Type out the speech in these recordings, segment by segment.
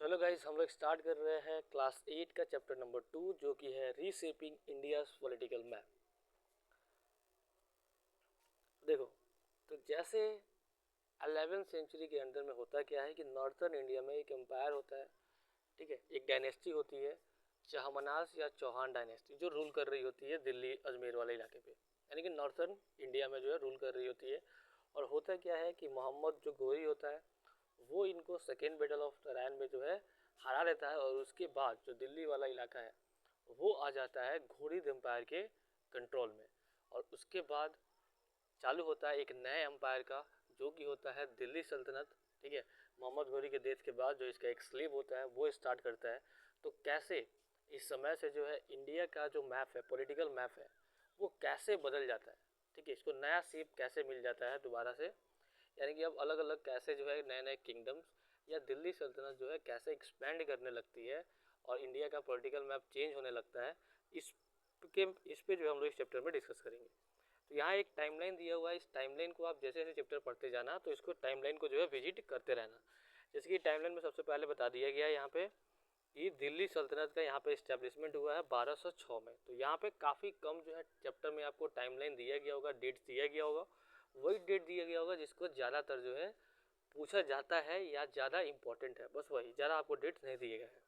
चलो गाइस, हम लोग स्टार्ट कर रहे हैं क्लास 8 का चैप्टर नंबर 2 जो कि है रीशेपिंग इंडियाज पॉलिटिकल मैप। देखो, तो जैसे 11वीं सेंचुरी के अंदर में होता क्या है कि नॉर्थर्न इंडिया में एक एम्पायर होता है। ठीक है, एक डायनेस्टी होती है चाहमनास या चौहान डायनेस्टी जो रूल कर रही होती है दिल्ली अजमेर वाले इलाके पे, यानी कि नॉर्थर्न इंडिया में जो है रूल कर रही होती है। और होता क्या है कि मोहम्मद जो गोरी होता है वो इनको सेकेंड बैटल ऑफ तराइन में जो है हरा लेता है, और उसके बाद जो दिल्ली वाला इलाका है वो आ जाता है घुरिद एम्पायर के कंट्रोल में। और उसके बाद चालू होता है एक नए एम्पायर का जो कि होता है दिल्ली सल्तनत। ठीक है, मोहम्मद घोरी के डेथ के बाद जो इसका एक स्लेव होता है वो स्टार्ट करता है। तो कैसे इस समय से जो है इंडिया का जो मैप है, पॉलिटिकल मैप है, वो कैसे बदल जाता है। ठीक है, इसको नया शेप कैसे मिल जाता है दोबारा से, यानी कि अब अलग अलग कैसे जो है नए नए किंगडम्स या दिल्ली सल्तनत जो है कैसे एक्सपेंड करने लगती है और इंडिया का पॉलिटिकल मैप चेंज होने लगता है। इस इस पे जो है हम लोग इस चैप्टर में डिस्कस करेंगे। तो यहाँ एक टाइमलाइन दिया हुआ है, इस टाइमलाइन को आप जैसे जैसे चैप्टर पढ़ते जाना तो इसको टाइमलाइन को जो है विजिट करते रहना। जैसे कि टाइमलाइन में सबसे पहले बता दिया गया है यहाँ पे कि दिल्ली सल्तनत का यहाँ पे इस्टेब्लिशमेंट हुआ है 1206 में। तो यहाँ पे काफ़ी कम जो है चैप्टर में आपको टाइमलाइन दिया गया होगा, डेट्स दिया गया होगा, वही डेट दिया गया होगा जिसको ज़्यादातर जो है पूछा जाता है या ज़्यादा इंपॉर्टेंट है, बस वही, ज़्यादा आपको डेट्स नहीं दिए गए हैं।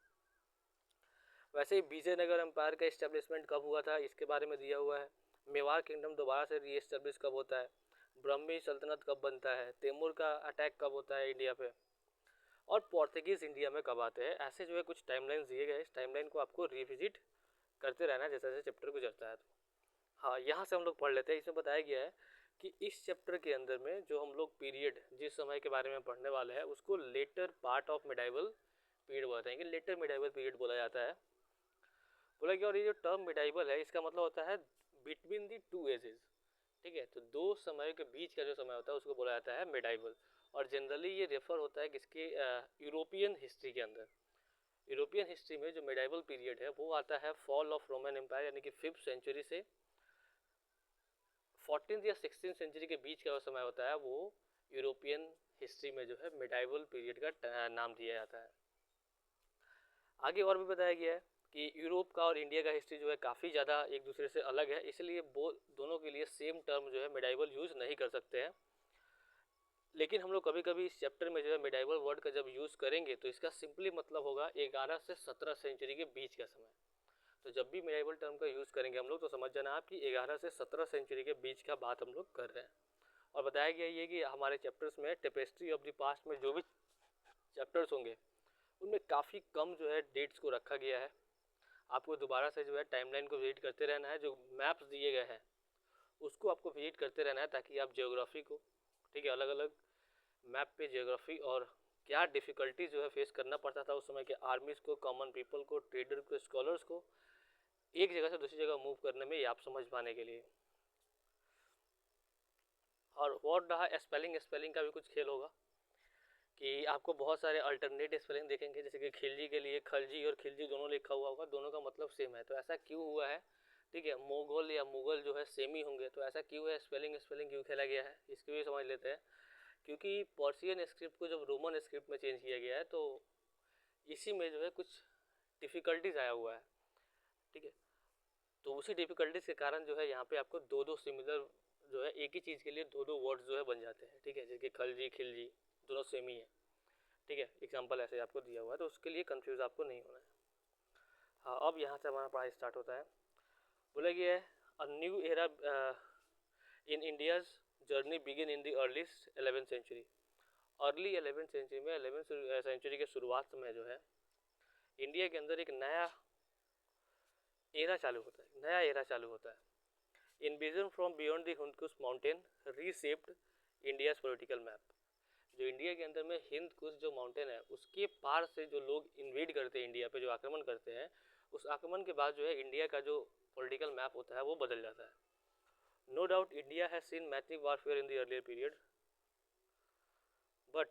वैसे ही विजयनगर एम्पायर का इस्टेब्लिशमेंट कब हुआ था इसके बारे में दिया हुआ है। मेवाड़ किंगडम दोबारा से री एस्टेब्लिश कब होता है, ब्रह्मी सल्तनत कब बनता है, तैमूर का अटैक कब होता है इंडिया पे, और पोर्तुगीज़ इंडिया में कब आते हैं। ऐसे जो है कुछ टाइमलाइन दिए गए, इस टाइमलाइन को आपको रिविजिट करते रहना है जैसे जैसे चैप्टर गुजरता है। तो हाँ, यहाँ से हम लोग पढ़ लेते हैं। इसमें बताया गया है कि इस चैप्टर के अंदर में जो हम लोग पीरियड जिस समय के बारे में पढ़ने वाले हैं उसको later part of medieval period बोलते हैं, कि लेटर मिडाइवल पीरियड बोला जाता है। बोला कि और ये जो टर्म मिडाइवल है इसका मतलब होता है बिटवीन दी टू एजेस। ठीक है, तो दो समय के बीच का जो समय होता है उसको बोला जाता है मिडाइवल। और जनरली ये रेफर होता है किसके, यूरोपियन हिस्ट्री के अंदर। यूरोपियन हिस्ट्री में जो मिडाइवल पीरियड है वो आता है फॉल ऑफ रोमन एम्पायर, यानी कि 5th सेंचुरी से 14th या 16th सेंचुरी के बीच का जो समय होता है वो यूरोपियन हिस्ट्री में जो है मिडाइवल पीरियड का नाम दिया जाता है। आगे और भी बताया गया है कि यूरोप का और इंडिया का हिस्ट्री जो है काफ़ी ज़्यादा एक दूसरे से अलग है, इसलिए वो दोनों के लिए सेम टर्म जो है मिडाइवल यूज़ नहीं कर सकते हैं। लेकिन हम लोग कभी कभी इस चैप्टर में जो है मिडाइवल वर्ड का जब यूज़ करेंगे तो इसका सिंपली मतलब होगा 11 से 17 सेंचुरी के बीच का समय। तो जब भी मिडाइवल टर्म का यूज़ करेंगे हम लोग तो समझ जाना आप कि 11 से 17 सेंचुरी के बीच का बात हम लोग कर रहे हैं। और बताया गया ये कि हमारे चैप्टर्स में टेपेस्ट्री ऑफ द पास्ट में जो भी चैप्टर्स होंगे उनमें काफ़ी कम जो है डेट्स को रखा गया है। आपको दोबारा से जो है टाइमलाइन को विजिट करते रहना है, जो मैप्स दिए गए हैं उसको आपको विजिट करते रहना है ताकि आप जियोग्राफी को, ठीक है, अलग अलग मैप पे जियोग्राफी और क्या डिफ़िकल्टी जो है फेस करना पड़ता था उस समय के आर्मीज़ को, कॉमन पीपल को, ट्रेडर को, स्कॉलर्स को एक जगह से दूसरी जगह मूव करने में ये आप समझ पाने के लिए। और वर्ड रहा स्पेलिंग, स्पेलिंग का भी कुछ खेल होगा कि आपको बहुत सारे अल्टरनेट स्पेलिंग देखेंगे, जैसे कि खिलजी के लिए खलजी और खिलजी दोनों लिखा हुआ होगा, दोनों का मतलब सेम है। तो ऐसा क्यों हुआ है, ठीक है, मोगल या मुगल जो है सेम ही होंगे, तो ऐसा क्यों है, स्पेलिंग स्पेलिंग क्यों खेला गया है इसकी भी समझ लेते हैं। क्योंकि पर्शियन स्क्रिप्ट को जब रोमन स्क्रिप्ट में चेंज किया गया है तो इसी में जो है कुछ डिफ़िकल्टीज आया हुआ है। ठीक है, तो उसी डिफ़िकल्टीज के कारण जो है यहाँ पे आपको दो दो सिमिलर जो है एक ही चीज़ के लिए दो दो वर्ड्स जो है बन जाते हैं। ठीक है, जैसे कि खलजी खिलजी दोनों सेम ही है। ठीक है, एग्जाम्पल ऐसे आपको दिया हुआ है तो उसके लिए कंफ्यूज आपको नहीं होना है। हाँ, अब यहाँ से हमारा पढ़ाई स्टार्ट होता है। बोला गया है a new era in India's journey begin in the early 11th century. Early 11th century में 11th सेंचुरी के शुरुआत में जो है इंडिया के अंदर एक नया एरा चालू होता है, नया एरा चालू होता है। Invasion from beyond the Hindukush mountain reshaped India's political map. जो इंडिया के अंदर में हिंद कुश जो माउंटेन है उसके पार से जो लोग इन्वेड करते हैं इंडिया पे, जो आक्रमण करते हैं, उस आक्रमण के बाद जो है इंडिया का जो पॉलिटिकल मैप होता है वो बदल जाता है। No doubt India has seen massive warfare in the earlier period, but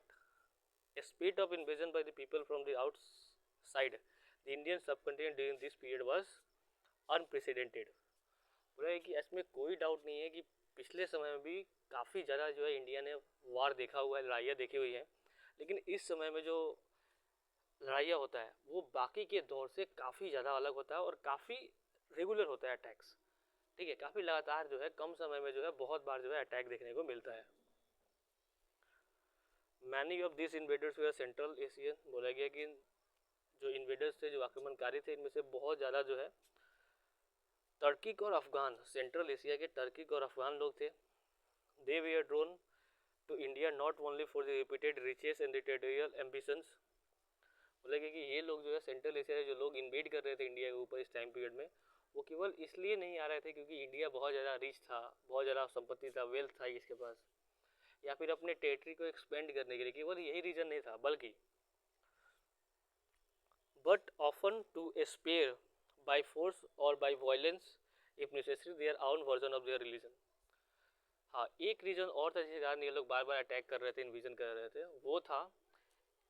speed of invasion by the people from the outside the Indian subcontinent during this period was unprecedented. बोला है कि इसमें कोई डाउट नहीं है कि पिछले समय में भी काफ़ी ज़्यादा जो है इंडिया ने वार देखा हुआ है, लड़ाइयाँ देखी हुई हैं, लेकिन इस समय में जो लड़ाइयाँ होता है वो बाकी के दौर से काफ़ी ज़्यादा अलग होता है और काफ़ी रेगुलर होता है अटैक्स। ठीक है, काफ़ी लगातार जो है कम समय में जो है बहुत बार जो है अटैक देखने को मिलता है। Many of this invaders way central Asian, बोला गया कि जो इन्वेडर्स थे, जो आक्रमणकारी थे, इनमें से बहुत ज़्यादा जो है टर्किक और अफगान, सेंट्रल एशिया के टर्किक और अफगान लोग थे। They were drawn to India not only for the repeated riches and the territorial ambitions, बोलेगा कि ये लोग जो है सेंट्रल एशिया से जो लोग इन्वेड कर रहे थे इंडिया के ऊपर इस टाइम पीरियड में, वो केवल इसलिए नहीं आ रहे थे क्योंकि इंडिया बहुत ज़्यादा रिच था, बहुत ज़्यादा संपत्ति था, वेल्थ था इसके पास, या फिर अपने टेरिटरी को एक्सपेंड करने के लिए, केवल यही रीज़न नहीं था, बल्कि but often to spread by force और by violence if necessary their own version of their religion. हाँ, एक रीज़न और था जिसके कारण ये लोग बार बार अटैक कर रहे थे, इन्विजन कर रहे थे, वो था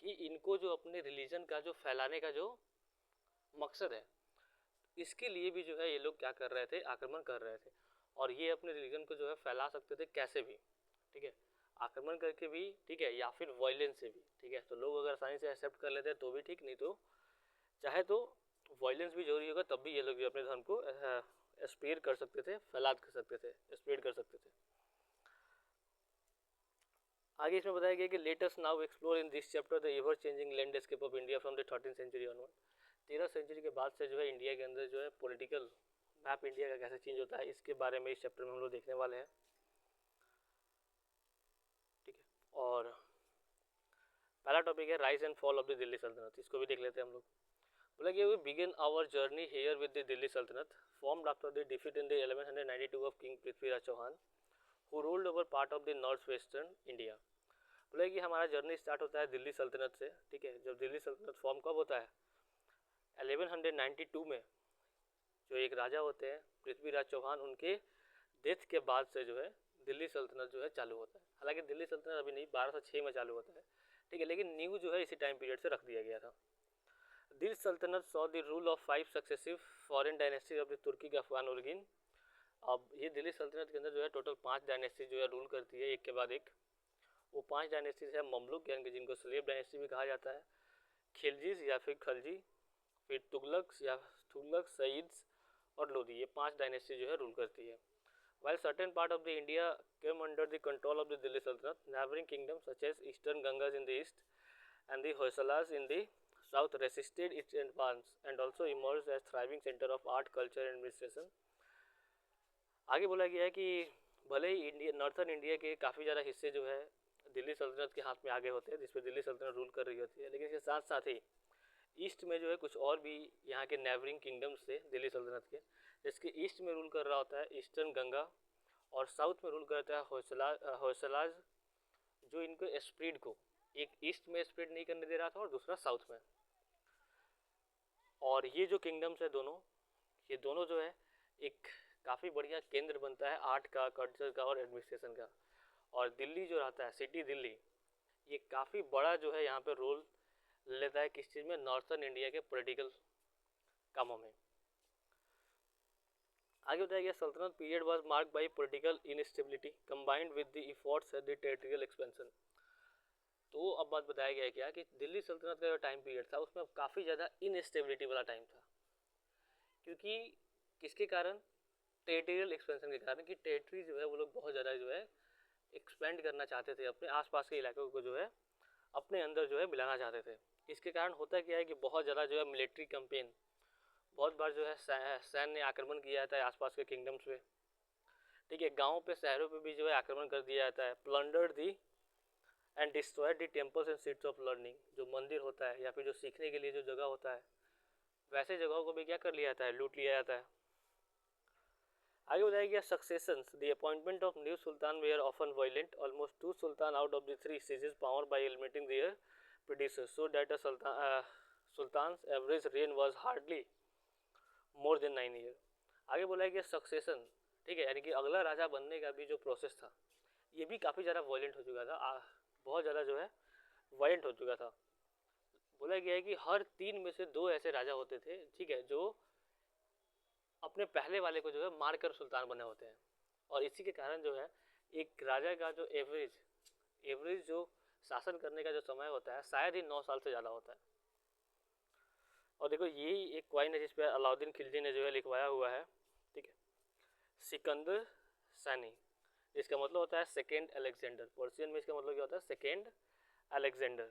कि इनको जो अपने रिलीजन का जो फैलाने का जो मकसद है, इसके लिए भी जो है ये लोग क्या कर रहे थे, आक्रमण कर रहे थे। और ये अपने रिलीजन को जो है फैला सकते थे कैसे भी, ठीक है, आक्रमण करके भी, ठीक है, या फिर वायलेंस से भी, ठीक है। तो लोग अगर आसानी से एक्सेप्ट कर लेते हैं तो भी ठीक, नहीं तो चाहे तो वायलेंस भी जरूरी होगा तब भी ये लोग भी अपने धर्म को स्प्रेड कर सकते थे, फैला कर सकते थे, स्प्रेड कर सकते थे। आगे इसमें बताया गया कि latest now explore in this chapter the ever changing landscape of India from the 13th century onward. 13th century के बाद से जो है इंडिया के अंदर जो है पॉलिटिकल मैप इंडिया का कैसे चेंज होता है, इसके बारे में इस चैप्टर में हम लोग देखने वाले हैं। ठीक है, और पहला टॉपिक है rise and fall of the Delhi सल्तनत, इसको भी देख लेते हैं हम लोग। बोला कि we begin our journey here with the Delhi sultanate formed after the defeat in the 1192 of king Prithviraj Chauhan who ruled over part of the north western India. बोला कि हमारा जर्नी स्टार्ट होता है दिल्ली सल्तनत से। ठीक है, जब दिल्ली सल्तनत फॉर्म कब होता है, 1192 में जो एक राजा होते हैं पृथ्वीराज चौहान, उनके डेथ के बाद से जो है दिल्ली सल्तनत जो है चालू होता है। हालांकि दिल्ली सल्तनत अभी नहीं, 1206 में चालू होता है, ठीक है, लेकिन न्यू जो है इसी टाइम पीरियड से रख दिया गया था। Delhi Sultanate saw the rule of 5 successive foreign dynasties of the Turkic Afghan origin. अब ये दिल्ली सल्तनत के अंदर जो है टोटल 5 डायनेस्टी जो है रूल करती है एक के बाद एक। वो 5 डायनेस्टीज है ममलुक, यानी कि जिनको स्लेव डायनेस्टी भी कहा जाता है, खिलजीज या फिर खलजी, फिर तुगलक, सईद्स और लोधी, ये 5 डायनेस्टी जो है रूल करती है। While certain part of the India came under the control of the Delhi Sultanate, neighboring kingdoms such as Eastern Gangas in the east and the Hoysalas in the south resisted its advance and also emerged as thriving center of art, culture and administration। आगे बोला गया है कि भले ही India, northern India के काफ़ी ज़्यादा हिस्से जो है दिल्ली सल्तनत के हाथ में आगे होते हैं, जिसपे दिल्ली सल्तनत रूल कर रही होती है, लेकिन इसके साथ साथ ही ईस्ट में जो है कुछ और भी यहाँ के नेबरिंग किंगडम्स थे दिल्ली सल्तनत के, जिसके ईस्ट में रूल कर रहा होता है ईस्टर्न गंगा और साउथ में रूल करता है होयसलाज, जो इनको स्प्रेड को एक ईस्ट में स्प्रेड नहीं करने दे रहा था और दूसरा साउथ में। और ये जो किंगडम्स है दोनों, ये दोनों जो है एक काफ़ी बढ़िया केंद्र बनता है आर्ट का, कल्चर का और एडमिनिस्ट्रेशन का। और दिल्ली जो रहता है, सिटी दिल्ली, ये काफ़ी बड़ा जो है यहाँ पे रोल लेता है किस चीज़ में, नॉर्थर्न इंडिया के पॉलिटिकल कामों में। आगे बताया गया सल्तनत period was marked by political instability combined with the efforts at the territorial expansion. तो अब बात बताया गया क्या कि दिल्ली सल्तनत का जो टाइम पीरियड था उसमें काफ़ी ज़्यादा इनस्टेबिलिटी वाला टाइम था, क्योंकि किसके कारण, टेरिटोरियल एक्सपेंशन के कारण, कि टेरिटरी जो है वो लोग बहुत ज़्यादा जो है एक्सपेंड करना चाहते थे, अपने आसपास के इलाकों को जो है अपने अंदर जो है मिलाना चाहते थे। इसके कारण होता क्या है कि बहुत ज़्यादा जो है मिलिट्री कैंपेन, बहुत बार जो है सैन्य ने आक्रमण किया जाता है आसपास के किंगडम्स पे। ठीक है, गाँव पे, शहरों पे भी जो है आक्रमण कर दिया जाता है। Plundered the and destroyed the temples and seats of learning, जो मंदिर होता है या फिर जो सीखने के लिए जो जगह होता है, वैसे जगहों को भी क्या कर लिया जाता है, लूट लिया जाता है। आगे बताया गया successions, the appointment of new sultan were often violent, almost 2 sultan out of the 3 seizes power by eliminating their predecessors, so that sultans average reign was hardly more than 9 year. आगे बोला है कि सक्सेशन, ठीक है, यानी कि अगला राजा बनने का भी जो प्रोसेस था ये भी काफ़ी ज़्यादा वायलेंट हो चुका था, बहुत ज़्यादा जो है वायलेंट हो चुका था। बोला गया है कि हर 3 में से 2 ऐसे राजा होते थे, ठीक है, जो अपने पहले वाले को जो है मारकर सुल्तान बने होते हैं। और इसी के कारण जो है एक राजा का जो एवरेज जो शासन करने का जो समय होता है शायद ही 9 साल से ज़्यादा होता है। और देखो यही एक कॉइन है जिस पे अलाउद्दीन खिलजी ने जो है लिखवाया हुआ है, ठीक है, सिकंदर सानी, इसका मतलब होता है सेकेंड अलेक्जेंडर। पर्शियन में इसका मतलब क्या होता है? Second Alexander.